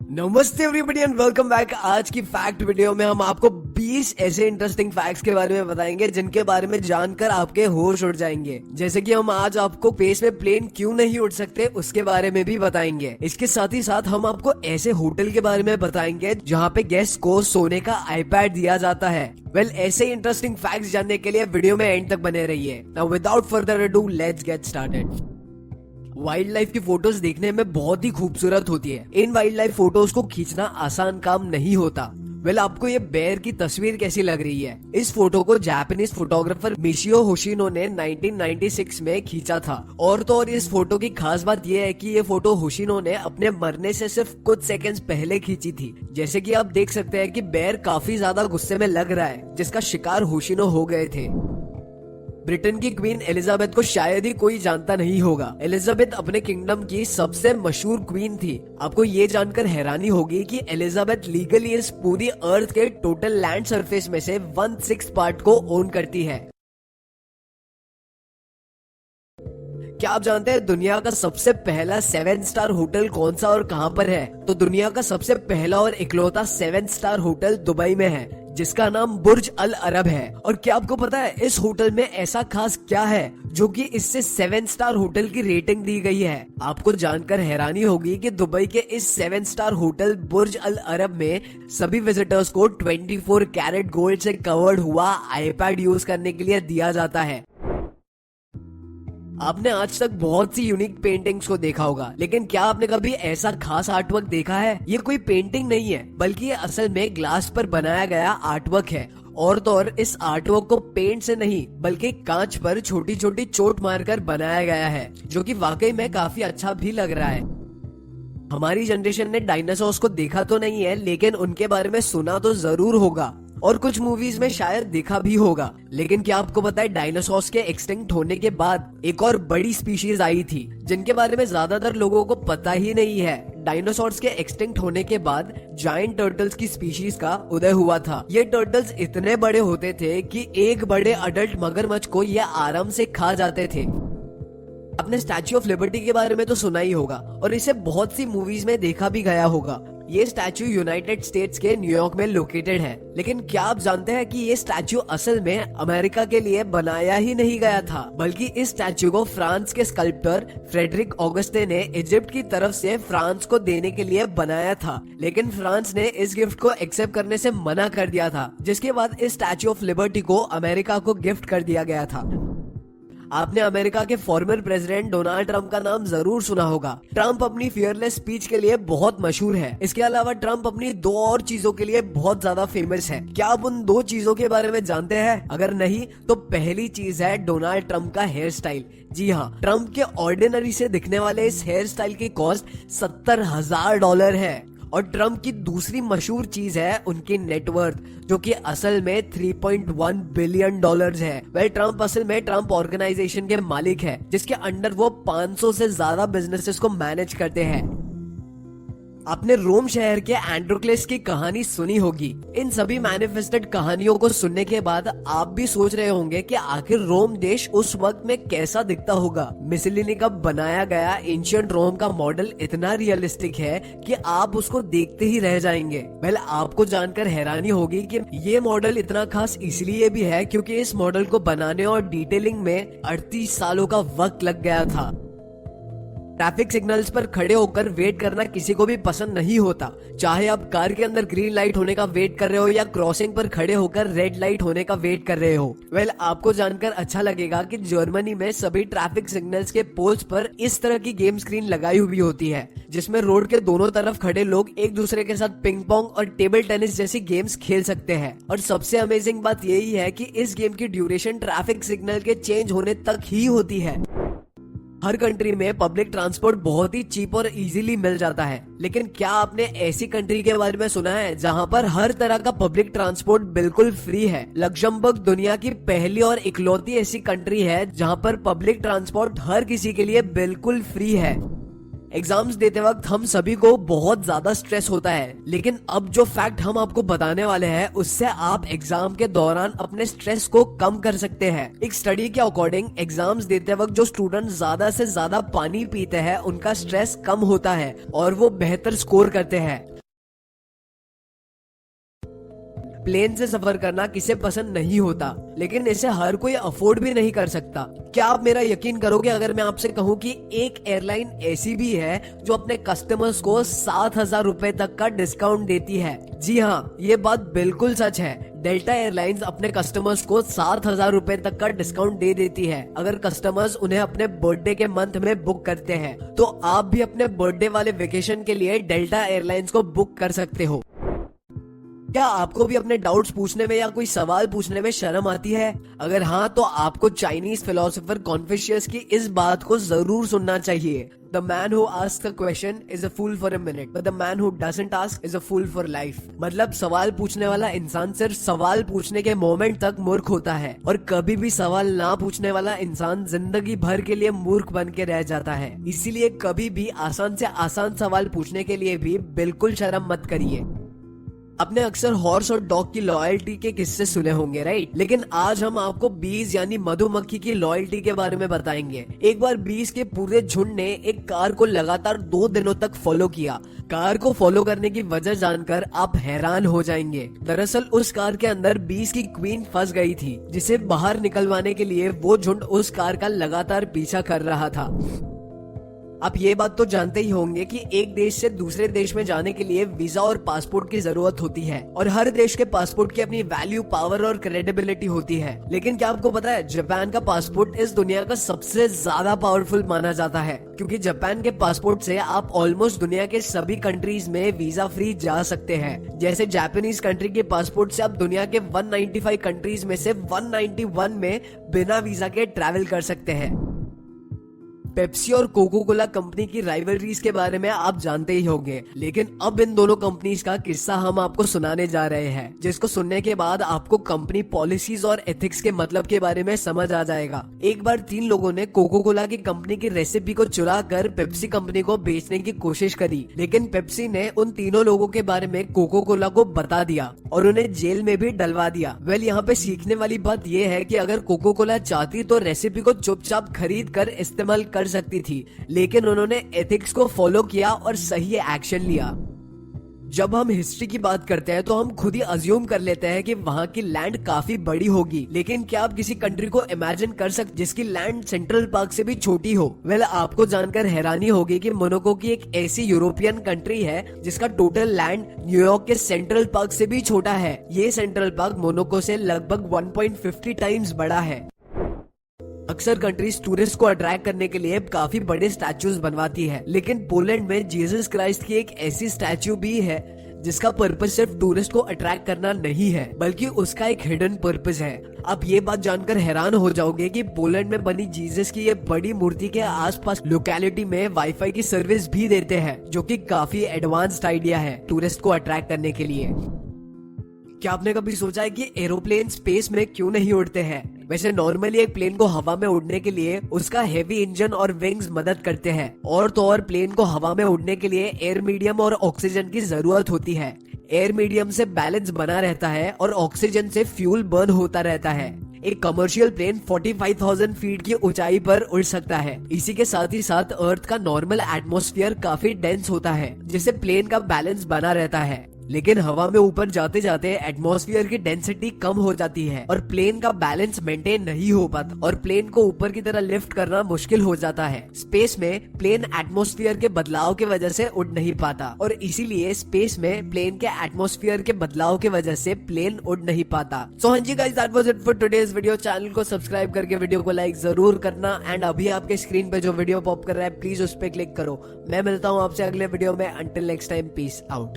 नमस्ते everybody and welcome back. आज की फैक्ट वीडियो में हम आपको 20 ऐसे इंटरेस्टिंग फैक्ट्स के बारे में बताएंगे जिनके बारे में जानकर आपके होश उड़ जाएंगे। जैसे कि हम आज आपको स्पेस में प्लेन क्यों नहीं उड़ सकते उसके बारे में भी बताएंगे। इसके साथ ही साथ हम आपको ऐसे होटल के बारे में बताएंगे जहाँ पे गेस्ट को सोने का आईपैड दिया जाता है। ऐसे इंटरेस्टिंग फैक्ट्स जानने के लिए वीडियो में एंड तक बने रहिए। Now without further ado let's get started. Wild life की फोटोज देखने में बहुत ही खूबसूरत होती है। इन वाइल्ड लाइफ फोटोज को खींचना आसान काम नहीं होता। आपको ये बेयर की तस्वीर कैसी लग रही है? इस फोटो को जापानीज फोटोग्राफर मिशियो होशिनो ने 1996 में खींचा था। और तो और इस फोटो की खास बात ये है कि ये फोटो होशिनो ने अपने मरने से सिर्फ कुछ सेकंड्स पहले खींची थी। जैसे कि आप देख सकते हैं कि बेयर काफी ज्यादा गुस्से में लग रहा है, जिसका शिकार होशिनो हो गए थे। ब्रिटेन की क्वीन एलिजाबेथ को शायद ही कोई जानता नहीं होगा। एलिजाबेथ अपने किंगडम की सबसे मशहूर क्वीन थी। आपको ये जानकर हैरानी होगी कि एलिजाबेथ लीगली इस पूरी अर्थ के टोटल लैंड सरफेस में से 1/6 पार्ट को ओन करती है। क्या आप जानते हैं दुनिया का सबसे पहला 7 स्टार होटल कौन सा और कहां पर है? तो दुनिया का सबसे पहला और इकलौता 7 स्टार होटल दुबई में है, जिसका नाम बुर्ज अल अरब है। और क्या आपको पता है इस होटल में ऐसा खास क्या है जो कि इससे 7 स्टार होटल की रेटिंग दी गई है? आपको जानकर हैरानी होगी कि दुबई के इस 7 स्टार होटल बुर्ज अल अरब में सभी विजिटर्स को 24 कैरेट गोल्ड से कवर्ड हुआ आईपैड यूज करने के लिए दिया जाता है। आपने आज तक बहुत सी यूनिक पेंटिंग्स को देखा होगा, लेकिन क्या आपने कभी ऐसा खास आर्टवर्क देखा है? ये कोई पेंटिंग नहीं है, बल्कि ये असल में ग्लास पर बनाया गया आर्टवर्क है। और तो और इस आर्टवर्क को पेंट से नहीं बल्कि कांच पर छोटी छोटी चोट मारकर बनाया गया है, जो कि वाकई में काफी अच्छा भी लग रहा है। हमारी जनरेशन ने डायनासोर्स को देखा तो नहीं है, लेकिन उनके बारे में सुना तो जरूर होगा और कुछ मूवीज में शायद देखा भी होगा। लेकिन क्या आपको पता है डायनासोर्स के एक्सटिंक्ट होने के बाद एक और बड़ी स्पीशीज आई थी, जिनके बारे में ज्यादातर लोगों को पता ही नहीं है। डायनासोर्स के एक्सटिंक्ट होने के बाद जायंट टर्टल्स की स्पीशीज का उदय हुआ था। ये टर्टल्स इतने बड़े होते थे कि एक बड़े अडल्ट मगरमच्छ को ये आराम से खा जाते थे। आपने स्टैच्यू ऑफ लिबर्टी के बारे में तो सुना ही होगा और इसे बहुत सी मूवीज में देखा भी गया होगा। ये स्टैच्यू यूनाइटेड स्टेट्स के न्यूयॉर्क में लोकेटेड है। लेकिन क्या आप जानते हैं कि ये स्टैच्यू असल में अमेरिका के लिए बनाया ही नहीं गया था, बल्कि इस स्टैच्यू को फ्रांस के स्कल्प्टर फ्रेडरिक ऑगस्टे ने इजिप्ट की तरफ से फ्रांस को देने के लिए बनाया था। लेकिन फ्रांस ने इस गिफ्ट को एक्सेप्ट करने से मना कर दिया था, जिसके बाद इस स्टैच्यू ऑफ लिबर्टी को अमेरिका को गिफ्ट कर दिया गया था। आपने अमेरिका के फॉर्मर प्रेसिडेंट डोनाल्ड ट्रंप का नाम जरूर सुना होगा। ट्रंप अपनी फियरलेस स्पीच के लिए बहुत मशहूर है। इसके अलावा ट्रंप अपनी 2 और चीजों के लिए बहुत ज्यादा फेमस है। क्या आप उन 2 चीजों के बारे में जानते हैं? अगर नहीं तो पहली चीज है डोनाल्ड ट्रंप का हेयर स्टाइल। जी हाँ, ट्रंप के ऑर्डिनरी से दिखने वाले इस हेयर स्टाइल की कॉस्ट $70,000 है। और ट्रंप की दूसरी मशहूर चीज है उनकी नेटवर्थ, जो कि असल में $3.1 बिलियन है। ट्रंप असल में ट्रंप ऑर्गेनाइजेशन के मालिक है, जिसके अंडर वो 500 से ज्यादा बिजनेसेस को मैनेज करते हैं। आपने रोम शहर के एंड्रोक्लेस की कहानी सुनी होगी। इन सभी मैनिफेस्टेड कहानियों को सुनने के बाद आप भी सोच रहे होंगे कि आखिर रोम देश उस वक्त में कैसा दिखता होगा। मिसलिनी का बनाया गया एंशिएंट रोम का मॉडल इतना रियलिस्टिक है कि आप उसको देखते ही रह जाएंगे। आपको जानकर हैरानी होगी कि ये मॉडल इतना खास इसलिए भी है क्योंकि इस मॉडल को बनाने और डिटेलिंग में 38 सालों का वक्त लग गया था। ट्रैफिक सिग्नल्स पर खड़े होकर वेट करना किसी को भी पसंद नहीं होता, चाहे आप कार के अंदर ग्रीन लाइट होने का वेट कर रहे हो या क्रॉसिंग पर खड़े होकर रेड लाइट होने का वेट कर रहे हो। आपको जानकर अच्छा लगेगा कि जर्मनी में सभी ट्रैफिक सिग्नल्स के पोल्स पर इस तरह की गेम स्क्रीन लगाई हुई होती है, जिसमें रोड के दोनों तरफ खड़े लोग एक दूसरे के साथ पिंग पोंग और टेबल टेनिस जैसी गेम्स खेल सकते हैं। और सबसे अमेजिंग बात यही है कि इस गेम की ड्यूरेशन ट्रैफिक सिग्नल के चेंज होने तक ही होती है। हर कंट्री में पब्लिक ट्रांसपोर्ट बहुत ही चीप और इजीली मिल जाता है, लेकिन क्या आपने ऐसी कंट्री के बारे में सुना है जहां पर हर तरह का पब्लिक ट्रांसपोर्ट बिल्कुल फ्री है? लक्जमबर्ग दुनिया की पहली और इकलौती ऐसी कंट्री है जहां पर पब्लिक ट्रांसपोर्ट हर किसी के लिए बिल्कुल फ्री है। एग्जाम्स देते वक्त हम सभी को बहुत ज्यादा स्ट्रेस होता है, लेकिन अब जो फैक्ट हम आपको बताने वाले हैं उससे आप एग्जाम के दौरान अपने स्ट्रेस को कम कर सकते हैं। एक स्टडी के अकॉर्डिंग एग्जाम्स देते वक्त जो स्टूडेंट ज्यादा से ज्यादा पानी पीते हैं उनका स्ट्रेस कम होता है और वो बेहतर स्कोर करते हैं। प्लेन से सफर करना किसे पसंद नहीं होता, लेकिन इसे हर कोई अफोर्ड भी नहीं कर सकता। क्या आप मेरा यकीन करोगे अगर मैं आपसे कहूँ कि एक एयरलाइन ऐसी भी है जो अपने कस्टमर्स को 7,000 रुपए तक का डिस्काउंट देती है। जी हाँ, ये बात बिल्कुल सच है। डेल्टा एयरलाइंस अपने कस्टमर्स को 7,000 रुपए तक का डिस्काउंट दे देती है अगर कस्टमर्स उन्हें अपने बर्थडे के मंथ में बुक करते हैं। तो आप भी अपने बर्थडे वाले वेकेशन के लिए डेल्टा एयरलाइंस को बुक कर सकते हो। क्या आपको भी अपने डाउट्स पूछने में या कोई सवाल पूछने में शर्म आती है? अगर हाँ, तो आपको चाइनीज फिलोसोफर कॉन्फ्यूशियस की इस बात को जरूर सुनना चाहिए। The man who asks a question is a fool for a minute, but the man who doesn't ask is a fool for life। मतलब सवाल पूछने वाला इंसान सिर्फ सवाल पूछने के मोमेंट तक मूर्ख होता है और कभी भी सवाल ना पूछने वाला इंसान जिंदगी भर के लिए मूर्ख बन के रह जाता है। इसीलिए कभी भी आसान से आसान सवाल पूछने के लिए भी बिल्कुल शर्म मत करिए। आपने अक्सर हॉर्स और डॉग की लॉयल्टी के किस्से सुने होंगे, राइट? लेकिन आज हम आपको बीज यानी मधुमक्खी की लॉयल्टी के बारे में बताएंगे। एक बार बीज के पूरे झुंड ने एक कार को लगातार 2 दिनों तक फॉलो किया। कार को फॉलो करने की वजह जानकर आप हैरान हो जाएंगे। दरअसल उस कार के अंदर बीज की क्वीन फंस गई थी, जिसे बाहर निकलवाने के लिए वो झुंड उस कार का लगातार पीछा कर रहा था। आप ये बात तो जानते ही होंगे कि एक देश से दूसरे देश में जाने के लिए वीजा और पासपोर्ट की जरूरत होती है और हर देश के पासपोर्ट की अपनी वैल्यू, पावर और क्रेडिबिलिटी होती है। लेकिन क्या आपको पता है, जापान का पासपोर्ट इस दुनिया का सबसे ज्यादा पावरफुल माना जाता है, क्योंकि जापान के पासपोर्ट से आप ऑलमोस्ट दुनिया के सभी कंट्रीज में वीजा फ्री जा सकते हैं। जैसे जापानीज कंट्री के पासपोर्ट से आप दुनिया के 195 कंट्रीज में से 191 में बिना वीजा के ट्रैवल कर सकते हैं। पेप्सी और कोको कोला कंपनी की राइवलरीज के बारे में आप जानते ही होंगे, लेकिन अब इन दोनों कंपनीज का किस्सा हम आपको सुनाने जा रहे हैं, जिसको सुनने के बाद आपको कंपनी पॉलिसीज और एथिक्स के मतलब के बारे में समझ आ जाएगा। एक बार 3 लोगों ने कोको कोला की कंपनी की रेसिपी को चुरा कर पेप्सी कंपनी को बेचने की कोशिश करी, लेकिन पेप्सी ने उन तीनों लोगों के बारे में कोको कोला को बता दिया और उन्हें जेल में भी डलवा दिया। यहाँ पे सीखने वाली बात यह है कि अगर कोको कोला चाहती तो रेसिपी को चुपचाप खरीद कर इस्तेमाल कर सकती थी, लेकिन उन्होंने एथिक्स को फॉलो किया और सही एक्शन लिया। जब हम हिस्ट्री की बात करते हैं तो हम खुद ही अज्यूम कर लेते हैं कि वहाँ की लैंड काफी बड़ी होगी, लेकिन क्या आप किसी कंट्री को इमेजिन कर सकते जिसकी लैंड सेंट्रल पार्क से भी छोटी हो? आपको जानकर हैरानी होगी कि मोनाको की एक ऐसी यूरोपियन कंट्री है जिसका टोटल लैंड न्यूयॉर्क के सेंट्रल पार्क से भी छोटा है। ये सेंट्रल पार्क मोनाको से लगभग 1.50 टाइम्स बड़ा है। अक्सर कंट्रीज टूरिस्ट को अट्रैक्ट करने के लिए काफी बड़े स्टैचूज बनवाती है, लेकिन पोलैंड में जीसस क्राइस्ट की एक ऐसी स्टैचू भी है जिसका पर्पस सिर्फ टूरिस्ट को अट्रैक्ट करना नहीं है, बल्कि उसका एक हिडन पर्पस है। आप ये बात जानकर हैरान हो जाओगे कि पोलैंड में बनी जीसस की ये बड़ी मूर्ति के आसपास लोकेलिटी में वाईफाई की सर्विस भी देते हैं, जो कि काफी एडवांस्ड आइडिया है टूरिस्ट को अट्रैक्ट करने के लिए। क्या आपने कभी सोचा है कि एरोप्लेन स्पेस में क्यों नहीं उड़ते हैं? वैसे नॉर्मली एक प्लेन को हवा में उड़ने के लिए उसका हेवी इंजन और विंग्स मदद करते हैं, और तो और प्लेन को हवा में उड़ने के लिए एयर मीडियम और ऑक्सीजन की जरूरत होती है। एयर मीडियम से बैलेंस बना रहता है और ऑक्सीजन से फ्यूल बर्न होता रहता है। एक कमर्शियल प्लेन 45,000 फीट की ऊंचाई पर उड़ सकता है। इसी के साथ ही साथ अर्थ का नॉर्मल एटमॉस्फेयर काफी डेंस होता है, जिससे प्लेन का बैलेंस बना रहता है। लेकिन हवा में ऊपर जाते जाते एटमॉस्फेयर की डेंसिटी कम हो जाती है और प्लेन का बैलेंस मेंटेन नहीं हो पाता और प्लेन को ऊपर की तरह लिफ्ट करना मुश्किल हो जाता है। स्पेस में प्लेन एटमॉस्फेयर के बदलाव की वजह से उड़ नहीं पाता और इसीलिए स्पेस में प्लेन के एटमॉस्फेयर के बदलाव की वजह से प्लेन उड़ नहीं पाता। सो हाँ जी guys, that was it for today's video. Channel को सब्सक्राइब करके वीडियो को लाइक जरूर करना एंड अभी आपके स्क्रीन पे जो वीडियो पॉप कर रहा है प्लीज उस पर क्लिक करो। मैं मिलता हूँ आपसे अगले वीडियो में। Until next time, peace out.